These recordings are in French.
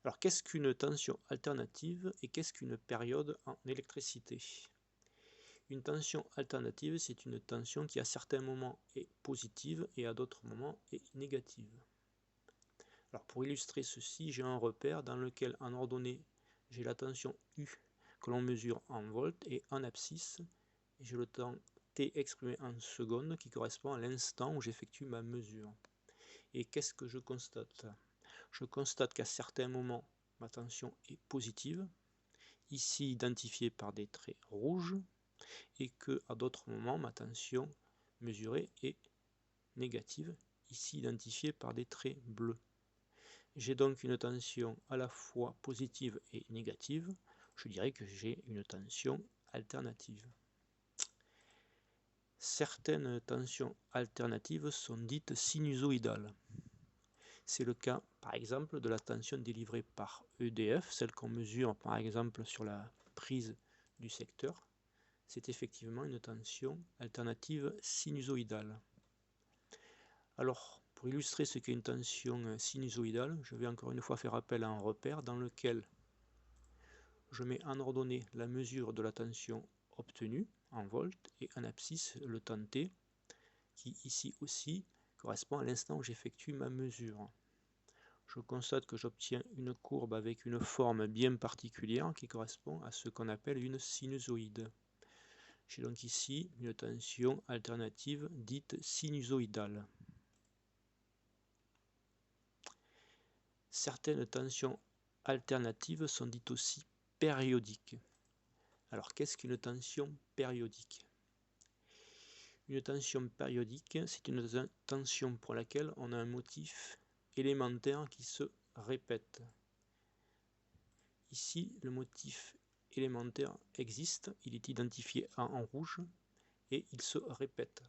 Alors, qu'est-ce qu'une tension alternative et qu'est-ce qu'une période en électricité? Une tension alternative, c'est une tension qui à certains moments est positive et à d'autres moments est négative. Alors, pour illustrer ceci, j'ai un repère dans lequel en ordonnée, j'ai la tension U que l'on mesure en volts et en abscisse, et j'ai le temps T exprimé en secondes qui correspond à l'instant où j'effectue ma mesure. Et qu'est-ce que je constate? Je constate qu'à certains moments, ma tension est positive, ici identifiée par des traits rouges, et qu'à d'autres moments, ma tension mesurée est négative, ici identifiée par des traits bleus. J'ai donc une tension à la fois positive et négative. Je dirais que j'ai une tension alternative. Certaines tensions alternatives sont dites sinusoïdales. C'est le cas, par exemple, de la tension délivrée par EDF, celle qu'on mesure, par exemple, sur la prise du secteur. C'est effectivement une tension alternative sinusoïdale. Alors, pour illustrer ce qu'est une tension sinusoïdale, je vais encore une fois faire appel à un repère dans lequel je mets en ordonnée la mesure de la tension obtenue en volts et en abscisse le temps t, qui ici aussi correspond à l'instant où j'effectue ma mesure. Je constate que j'obtiens une courbe avec une forme bien particulière qui correspond à ce qu'on appelle une sinusoïde. J'ai donc ici une tension alternative dite sinusoïdale. Certaines tensions alternatives sont dites aussi périodiques. Alors qu'est-ce qu'une tension périodique? Une tension périodique, c'est une tension pour laquelle on a un motif élémentaire qui se répète. Ici, le motif élémentaire existe, il est identifié en rouge et il se répète.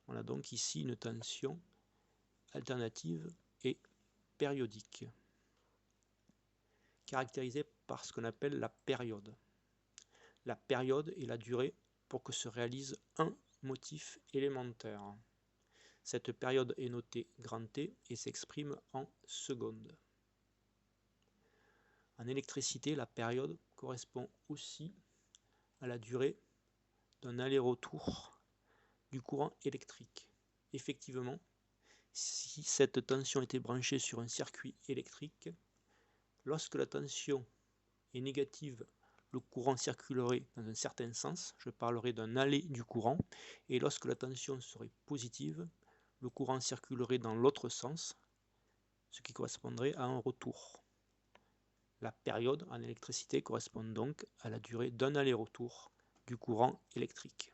On a donc ici une tension alternative et périodique, caractérisée par ce qu'on appelle la période. La période est la durée pour que se réalise un motif élémentaire. Cette période est notée grand T et s'exprime en secondes. En électricité, la période correspond aussi à la durée d'un aller-retour du courant électrique. Effectivement, si cette tension était branchée sur un circuit électrique, lorsque la tension est négative, le courant circulerait dans un certain sens, je parlerai d'un aller du courant, et lorsque la tension serait positive, le courant circulerait dans l'autre sens, ce qui correspondrait à un retour. La période en électricité correspond donc à la durée d'un aller-retour du courant électrique.